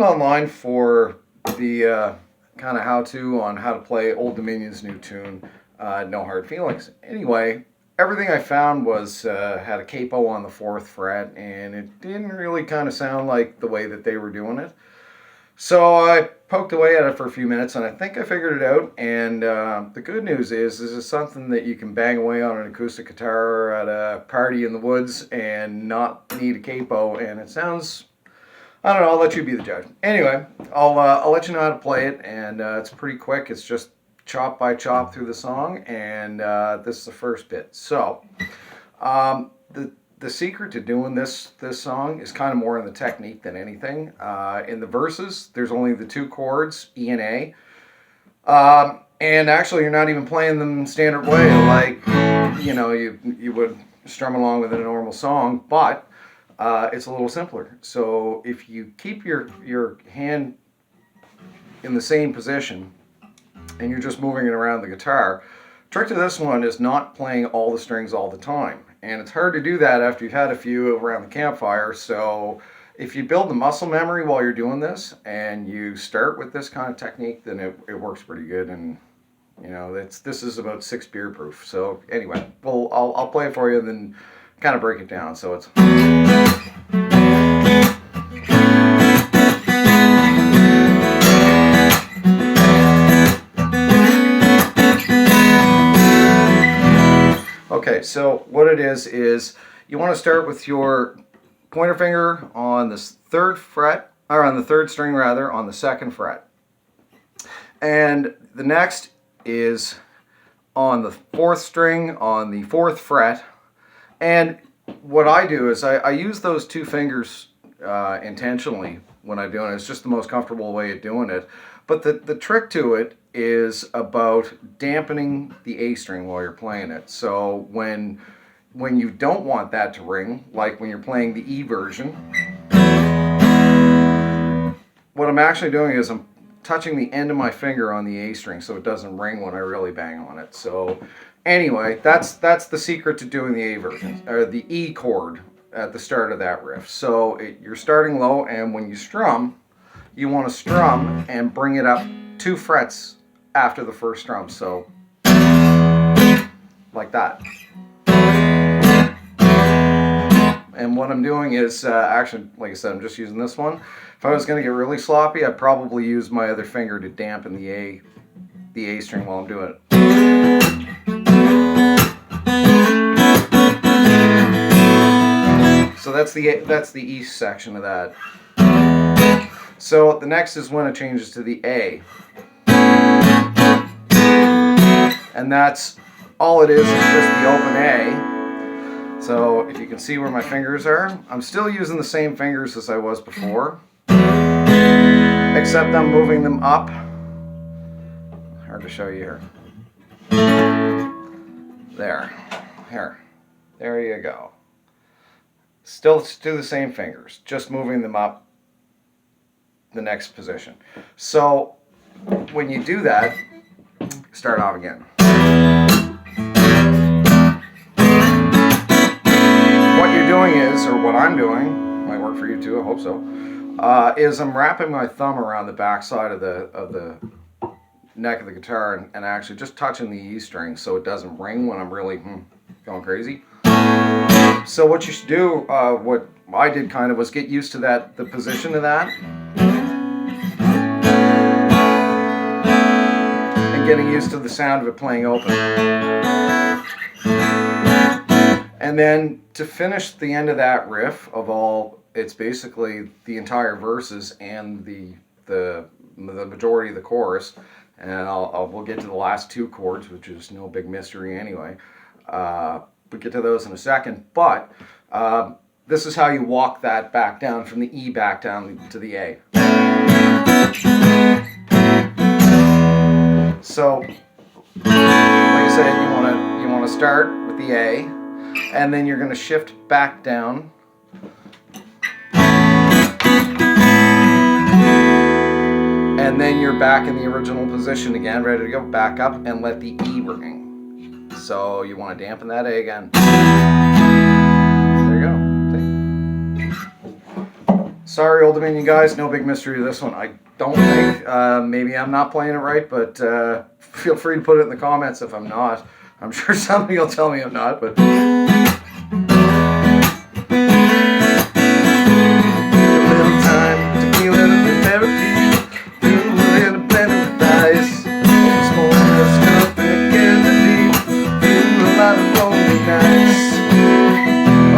online for the kind of how-to on how to play Old Dominion's new tune, No Hard Feelings. Anyway, everything I found was had a capo on the 4th fret, and it didn't really kind of sound like the way that they were doing it. So I poked away at it for a few minutes, and I think I figured it out. And the good news is this is something that you can bang away on an acoustic guitar at a party in the woods and not need a capo, and it sounds, I don't know, I'll let you be the judge. Anyway, I'll let you know how to play it, and it's pretty quick. It's just chop by chop through the song, and this is the first bit. So the secret to doing this song is kind of more in the technique than anything. In the verses, there's only the 2 chords, E and A. And actually, you're not even playing them standard way, like you would strum along with a normal song, but it's a little simpler. So if you keep your hand in the same position and you're just moving it around the guitar, trick to this one is not playing all the strings all the time. And it's hard to do that after you've had a few around the campfire. So if you build the muscle memory while you're doing this and you start with this kind of technique, then it works pretty good. And this is about 6 beer proof. So anyway, well, I'll play it for you and then kind of break it down. So it's okay, so what it is you want to start with your pointer finger on the 3rd fret, or on the 3rd string rather, on the 2nd fret. And the next is on the 4th string on the 4th fret. And what I do is I use those 2 fingers intentionally when I'm doing it. It's just the most comfortable way of doing it. But the trick to it is about dampening the A string while you're playing it. So when you don't want that to ring, like when you're playing the E version, what I'm actually doing is I'm touching the end of my finger on the A string so it doesn't ring when I really bang on it. So anyway, that's the secret to doing the A version, or the E chord at the start of that riff. So you're starting low, and when you strum, you want to strum and bring it up 2 frets after the first strum. So like that. And what I'm doing is actually, like I said, I'm just using this one. If I was going to get really sloppy, I'd probably use my other finger to dampen the A string while I'm doing it. So that's the E section of that. So the next is when it changes to the A. And that's all it is just the open A. So if you can see where my fingers are, I'm still using the same fingers as I was before, except I'm moving them up. Hard to show you here. There you go. Still do the same fingers, just moving them up the next position. So when you do that, start off again. What you're doing is, or what I'm doing, might work for you too, I hope so, is I'm wrapping my thumb around the back side of the neck of the guitar and actually just touching the E string so it doesn't ring when I'm really going crazy. So what you should do, what I did kind of, was get used to the position of that, and getting used to the sound of it playing open. And then to finish the end of that riff of all, it's basically the entire verses and the majority of the chorus, and we'll get to the last 2 chords, which is no big mystery anyway. We'll get to those in a second, but this is how you walk that back down from the E back down to the A. So, like I said, you want to start with the A, and then you're going to shift back down, and then you're back in the original position again, ready to go back up and let the E ring. So you want to dampen that A again. There you go. See? Sorry, Old Dominion guys, no big mystery to this one. I don't think. Maybe I'm not playing it right, but feel free to put it in the comments if I'm not. I'm sure somebody will tell me I'm not, but...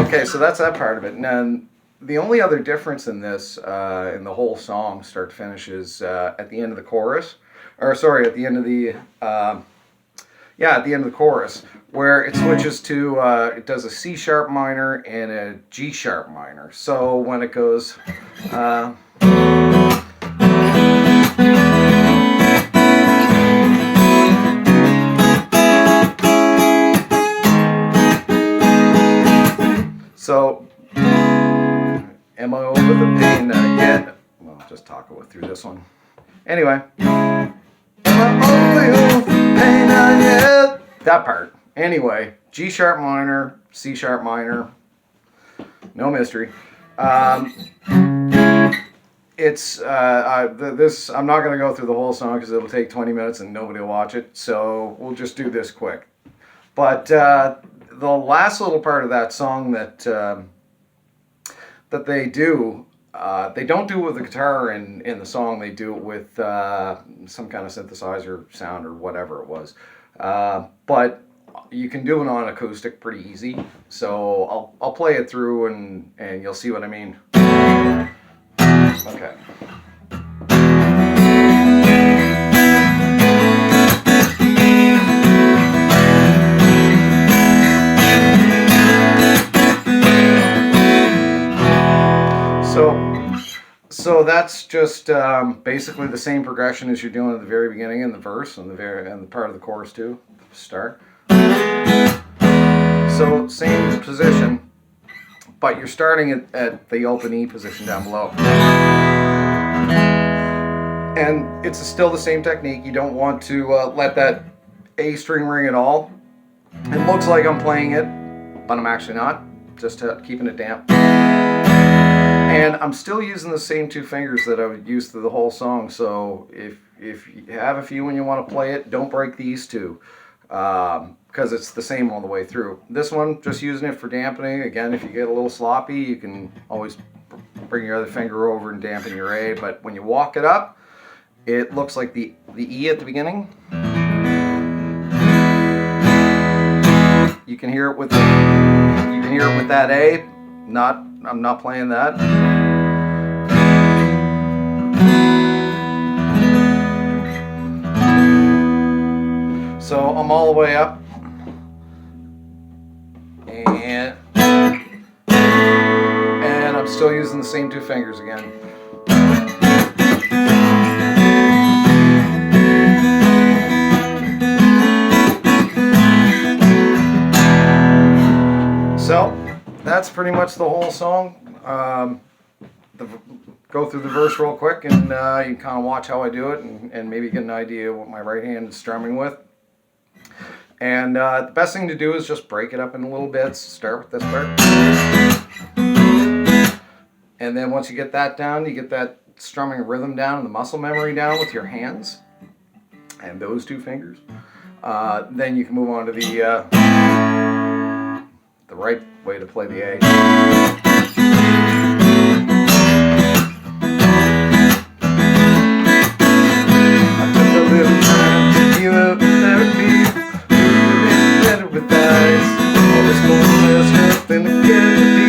Okay, so that's that part of it. And then the only other difference in this, in the whole song, start to finish, is at the end of the chorus, or sorry, at the end of the, at the end of the chorus, where it switches to, it does a C sharp minor and a G sharp minor. So when it goes, so, am I over the pain yet? Well, just talk through this one. Anyway, am I over the pain yet? That part. Anyway, G sharp minor, C sharp minor, no mystery. It's this. I'm not going to go through the whole song because it'll take 20 minutes and nobody will watch it. So we'll just do this quick. But the last little part of that song that that they don't do it with the guitar in the song. They do it with some kind of synthesizer sound or whatever it was. But you can do it on acoustic pretty easy. So I'll play it through and you'll see what I mean. Okay. So that's just basically the same progression as you're doing at the very beginning in the verse and the part of the chorus too. Start. So same position, but you're starting at the open E position down below. And it's still the same technique. You don't want to let that A string ring at all. It looks like I'm playing it, but I'm actually not. Just keeping it damp. And I'm still using the same two fingers that I would use through the whole song. So if you have a few when you want to play it, don't break these two. Because it's the same all the way through. This one, just using it for dampening. Again, if you get a little sloppy, you can always bring your other finger over and dampen your A. But when you walk it up, it looks like the E at the beginning. You can hear it with that A. I'm not playing that. So I'm all the way up, and I'm still using the same two fingers again. So that's pretty much the whole song. Go through the verse real quick, and you can kind of watch how I do it, and maybe get an idea what my right hand is strumming with. And the best thing to do is just break it up into little bits. Start with this part. And then once you get that down, you get that strumming rhythm down and the muscle memory down with your hands and those two fingers. Then you can move on to the right way to play the A. I took a little time to give up therapy. With eyes, always going less nothing to get to be.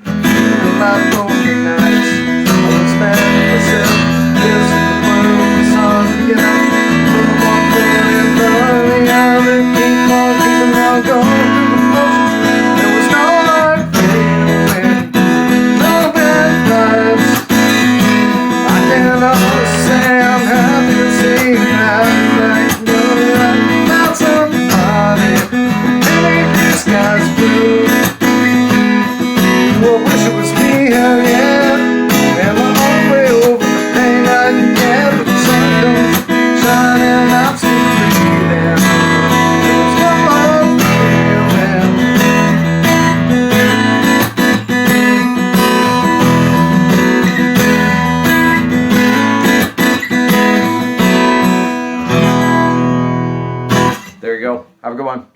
A lot of lonely nights, always mad at myself. This is the part of the song again. Put them on there and the other. Keep on keeping on going through the motions. There was no hard fading away. Have a good one.